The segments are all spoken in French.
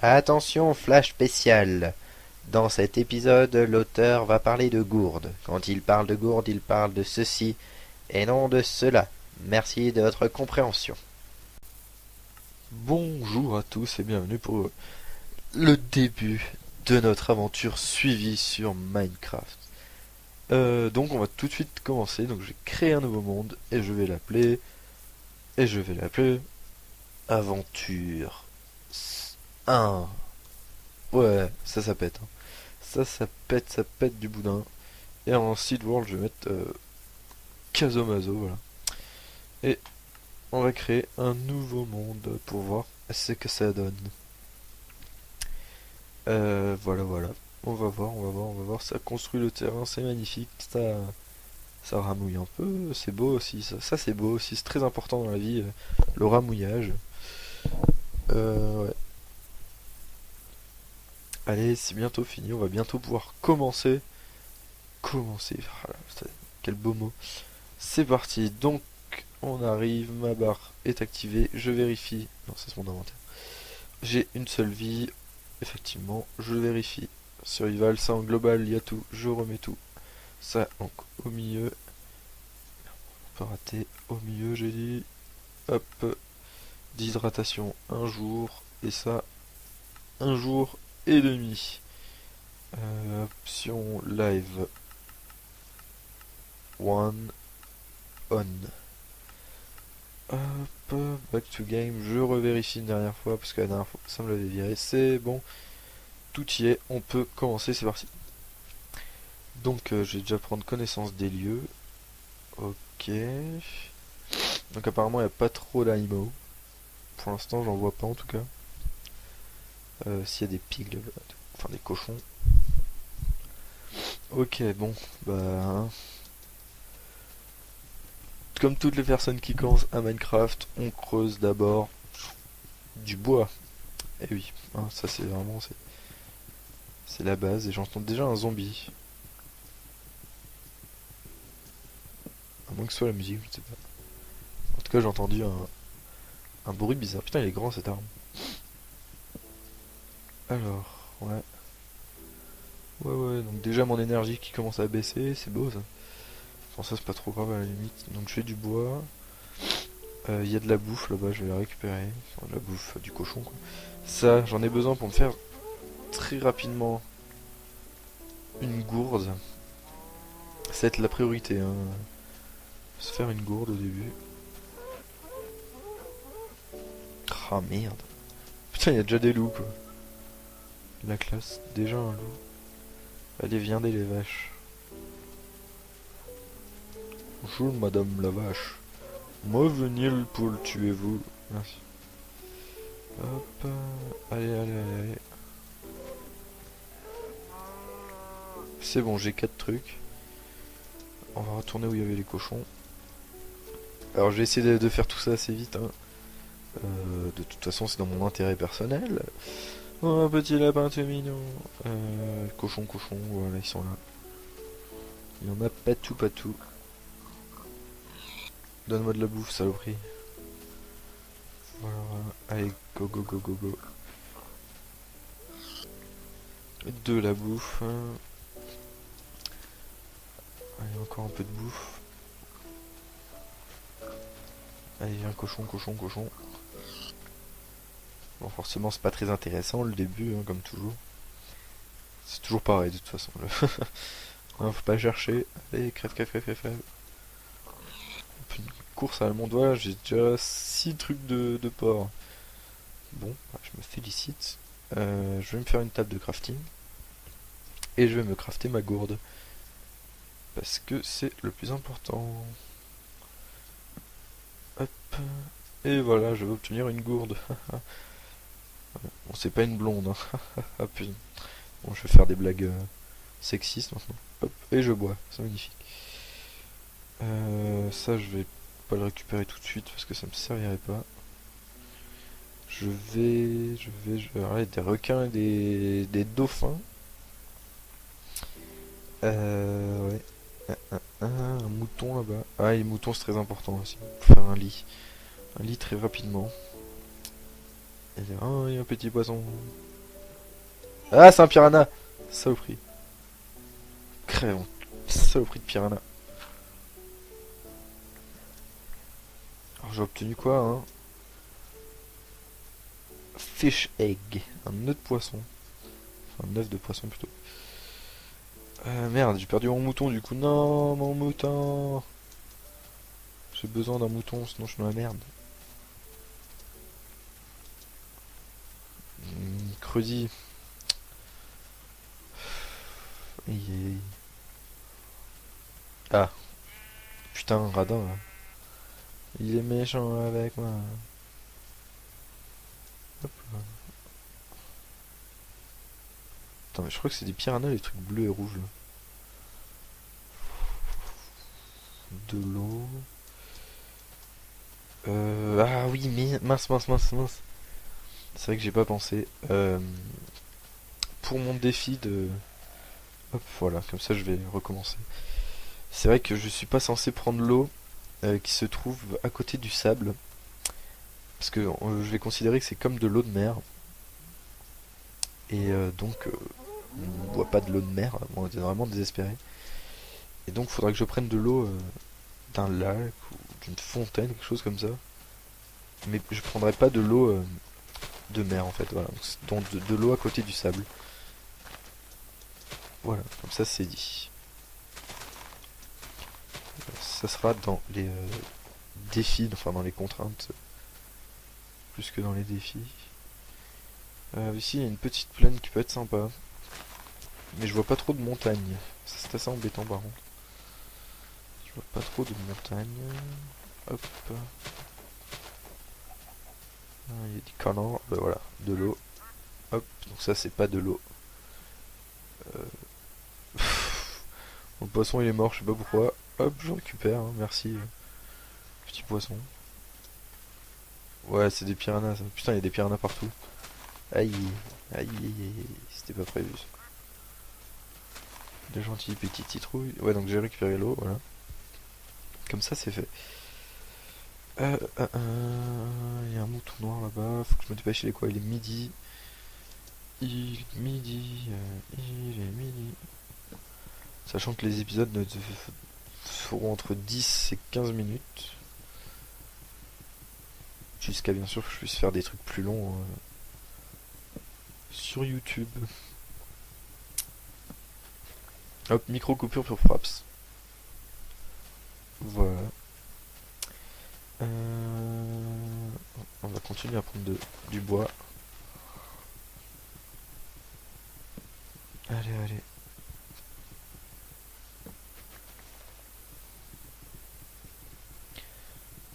Attention, flash spécial. Dans cet épisode, l'auteur va parler de gourde. Quand il parle de gourde, il parle de ceci et non de cela. Merci de votre compréhension. Bonjour à tous et bienvenue pour le début de notre aventure suivie sur Minecraft. Donc on va tout de suite commencer. Donc je vais créer un nouveau monde et je vais l'appeler Aventure 1. Ouais, ça pète, hein. Ça pète du boudin. Et en seed world je vais mettre Kazomazo, voilà. Et on va créer un nouveau monde pour voir ce que ça donne. Voilà. On va voir. Ça construit le terrain, c'est magnifique. Ça ramouille un peu, c'est beau aussi. Ça c'est beau aussi, c'est très important dans la vie, le ramouillage. Ouais. Allez, c'est bientôt fini. On va bientôt pouvoir commencer. Commencer. Voilà, quel beau mot. C'est parti. Donc, on arrive. Ma barre est activée. Je vérifie. Non, ça c'est mon inventaire. J'ai une seule vie. Effectivement, je vérifie. Survival, ça en global, il y a tout. Je remets tout. Ça donc au milieu. On peut rater. Au milieu, j'ai dit. Hop. D'hydratation un jour. Et ça, un jour et demi. Option live. One on. Hop. Back to game. Je revérifie une dernière fois parce que la dernière fois ça me l'avait viré. C'est bon. Tout y est. On peut commencer. C'est parti. Donc je vais déjà prendre connaissance des lieux. Ok. Donc apparemment il n'y a pas trop d'animaux. Pour l'instant j'en vois pas en tout cas. S'il y a des pigs, enfin des cochons. Ok, bon, bah, hein. Comme toutes les personnes qui commencent à Minecraft, on creuse d'abord du bois. Et oui, hein, ça c'est vraiment, c'est la base. Et j'entends déjà un zombie. À moins que ce soit la musique, je ne sais pas. En tout cas, j'ai entendu un bruit bizarre. Putain, il est grand cette arme. Alors, ouais. Ouais, donc déjà mon énergie qui commence à baisser, c'est beau ça. Enfin, ça c'est pas trop grave à la limite. Donc je fais du bois. Il y a de la bouffe là-bas, je vais la récupérer. Enfin, de la bouffe du cochon quoi. Ça, j'en ai besoin pour me faire très rapidement une gourde. Ça va être la priorité, hein. Se faire une gourde au début. Ah merde. Putain, il y a déjà des loups quoi. La classe, déjà un loup. Allez, viendez les vaches. Bonjour madame la vache. Moi venir pour le tuer vous. Merci. Hop. Allez. C'est bon, j'ai 4 trucs. On va retourner où il y avait les cochons. Alors je vais essayer de faire tout ça assez vite, hein. De toute façon c'est dans mon intérêt personnel. Oh un petit lapin tout mignon. Cochon, voilà ils sont là. Il y en a pas tout. Donne-moi de la bouffe saloperie. Voilà. Allez go. De la bouffe. Allez encore un peu de bouffe. Allez viens cochon. Bon forcément c'est pas très intéressant le début hein, comme toujours. C'est toujours pareil de toute façon. Hein, faut pas chercher. Allez crève. Une course à la monde, voilà, j'ai déjà 6 trucs de porc. Bon, bah, je me félicite. Je vais me faire une table de crafting. Et je vais me crafter ma gourde. Parce que c'est le plus important. Hop. Et voilà, je vais obtenir une gourde. Bon, c'est pas une blonde. Hein. Ah putain. Bon, je vais faire des blagues sexistes maintenant. Hop. Et je bois, c'est magnifique. Ça, je vais pas le récupérer tout de suite parce que ça me servirait pas. Je vais regarder des requins et des dauphins. Ouais. Un mouton là-bas. Ah, les moutons c'est très important aussi. Pour faire un lit. Un lit très rapidement. Et il y a un petit poisson. Ah, c'est un piranha. Saloperie. Crève. Saloperie de piranha. Alors j'ai obtenu quoi, hein? Fish egg. Un œuf de poisson. Enfin, un œuf de poisson plutôt. Merde, j'ai perdu mon mouton du coup. Non, mon mouton. J'ai besoin d'un mouton, sinon je suis dans la merde. Creusy. Aïe, aïe, aïe. Ah, putain, radin là. Il est méchant avec moi. Hop là. Attends, mais je crois que c'est des piranhas, les trucs bleus et rouges là. De l'eau. Ah oui, mais mince, mince, mince, mince. C'est vrai que j'ai pas pensé. Pour mon défi de... Hop, voilà, comme ça je vais recommencer. C'est vrai que je suis pas censé prendre l'eau qui se trouve à côté du sable. Parce que je vais considérer que c'est comme de l'eau de mer. Et donc, on ne boit pas de l'eau de mer. On est vraiment désespéré. Et donc, il faudra que je prenne de l'eau d'un lac ou d'une fontaine, quelque chose comme ça. Mais je prendrai pas de l'eau de mer en fait. Voilà. Donc, de l'eau à côté du sable. Voilà, comme ça c'est dit. Ça sera dans les défis, enfin dans les contraintes, plus que dans les défis. Ici il y a une petite plaine qui peut être sympa. Mais je vois pas trop de montagnes. Ça c'est assez embêtant par contre. Je vois pas trop de montagnes. Hop. Ah, il y a des canons. Ben voilà, de l'eau. Hop, donc ça c'est pas de l'eau. Le poisson il est mort, je sais pas pourquoi. Hop, je récupère, hein, merci. Petit poisson. Ouais, c'est des piranhas ça. Putain, il y a des piranhas partout. Aïe, aïe, aïe, aïe, c'était pas prévu ça. De gentils petites citrouilles. Ouais, donc j'ai récupéré l'eau, voilà. Comme ça, c'est fait. Il y a un mouton noir là-bas. Faut que je me dépêche, il est quoi? Il est midi. Il est midi. Il est midi. Sachant que les épisodes ne feront entre 10 et 15 minutes. Jusqu'à bien sûr que je puisse faire des trucs plus longs sur YouTube. Hop, micro coupure pour Fraps. Voilà. On va continuer à prendre du bois. Allez, allez.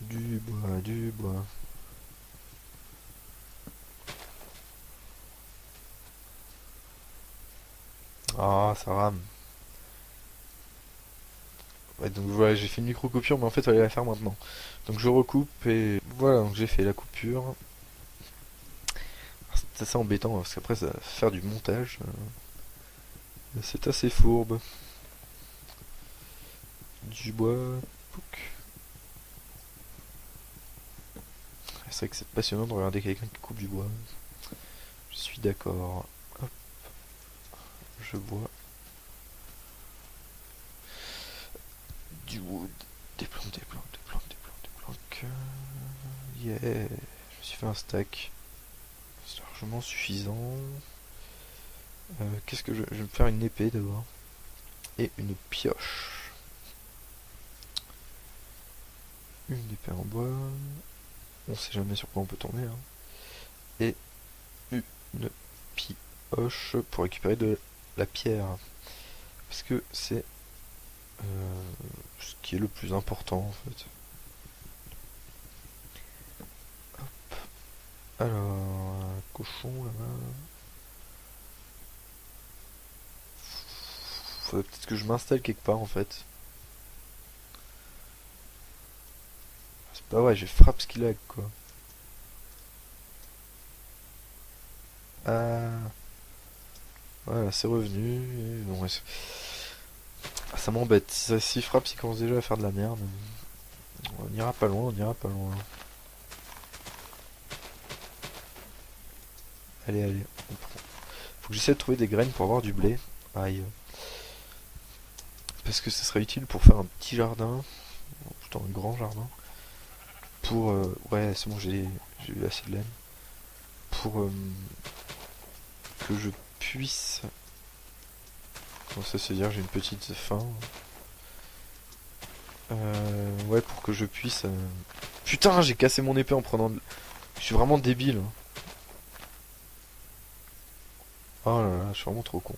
Du bois, du bois. Ah, ça rame. Ouais, donc voilà, j'ai fait une micro-coupure, mais en fait, il fallait la faire maintenant. Donc je recoupe et voilà, donc j'ai fait la coupure. C'est assez embêtant parce qu'après, ça va faire du montage. C'est assez fourbe. Du bois. Pouc. C'est vrai que c'est passionnant de regarder quelqu'un qui coupe du bois. Je suis d'accord. Hop, je bois. Du wood. Des plantes, des plantes, des plantes, des plantes, des plantes. Yeah. Je me suis fait un stack. C'est largement suffisant. Qu'est-ce que je vais me faire une épée d'abord. Et une pioche. Une épée en bois. On sait jamais sur quoi on peut tomber. Hein. Et une pioche pour récupérer de la pierre. Parce que c'est ce qui est le plus important en fait. Hop. Alors, un cochon là-bas. Faudrait peut-être que je m'installe quelque part en fait. C'est pas vrai, j'ai frappe ce qu'il a quoi. Ah, voilà, c'est revenu. Et bon, ouais, ah, ça m'embête. Si frappe, il commence déjà à faire de la merde. On ira pas loin, on ira pas loin. Allez, allez, on prend. Faut que j'essaie de trouver des graines pour avoir du blé. Aïe. Parce que ça serait utile pour faire un petit jardin. Plutôt un grand jardin. Pour... ouais, c'est bon, j'ai eu assez de laine. Pour que je puisse... Bon, ça c'est dire j'ai une petite faim. Ouais, pour que je puisse... Putain, j'ai cassé mon épée en prenant... Je suis vraiment débile. Oh là là, je suis vraiment trop con.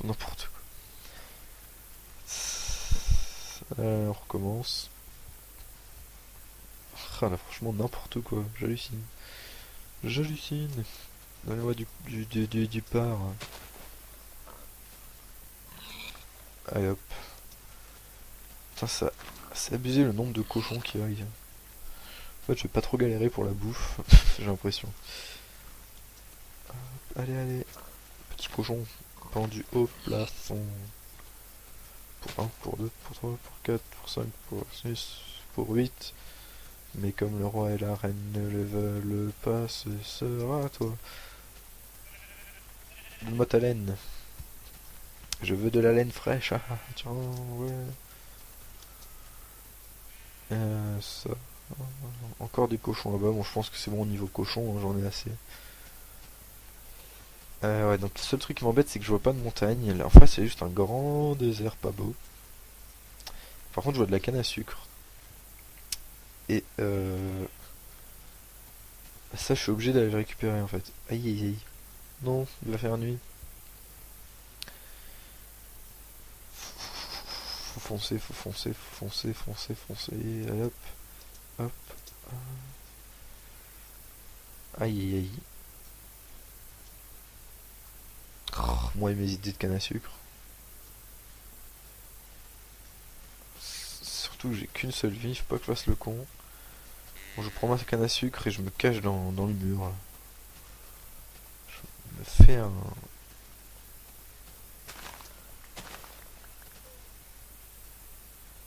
N'importe quoi. On recommence. Ah là, franchement, n'importe quoi. J'hallucine. J'hallucine. Donnez-moi du part. Allez hop. Putain, ça... C'est abusé le nombre de cochons qui arrivent. En fait, je vais pas trop galérer pour la bouffe. J'ai l'impression. Allez, allez. Petit cochon pendu au plafond. Pour 1, pour 2, pour 3, pour 4, pour 5, pour 6, pour 8. Mais comme le roi et la reine ne le veulent pas, ce sera toi. Donne-moi ta laine. Je veux de la laine fraîche. Ah, tiens, ouais. Ça. Encore des cochons là-bas. Bon, je pense que c'est bon au niveau cochon, hein, j'en ai assez. Ouais, donc le seul truc qui m'embête, c'est que je vois pas de montagne. Là, en face, c'est juste un grand désert pas beau. Par contre, je vois de la canne à sucre. Et ça, je suis obligé d'aller le récupérer en fait. Aïe aïe aïe. Non, il va faire nuit. Faut foncer, faut foncer, faut foncer, foncer, foncer. Allez hop, hop. Aïe aïe aïe. Oh, moi et mes idées de canne à sucre. Surtout que j'ai qu'une seule vie, faut pas que je fasse le con. Bon, je prends ma canne à sucre et je me cache dans le mur. Là. Je me fais un...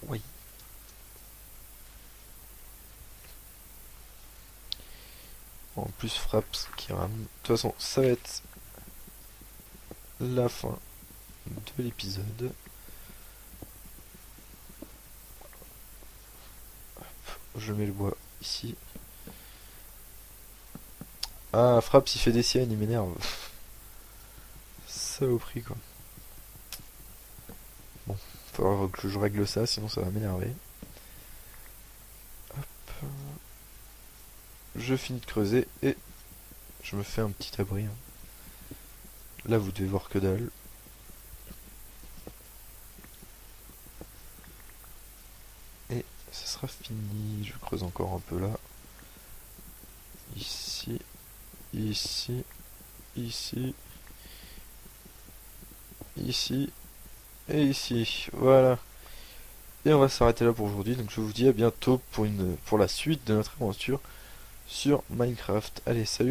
Oui. En plus Fraps qui rame. De toute façon, ça va être la fin de l'épisode. Je mets le bois ici. Ah, Fraps il fait des siennes, il m'énerve. Saloperie quoi. Bon, faudra que je règle ça, sinon ça va m'énerver. Hop. Je finis de creuser et je me fais un petit abri. Là vous devez voir que dalle. Et ça sera fini. Je creuse encore un peu là. Ici. Ici. Ici. Ici. Et ici. Voilà. Et on va s'arrêter là pour aujourd'hui. Donc je vous dis à bientôt pour la suite de notre aventure sur Minecraft. Allez, salut!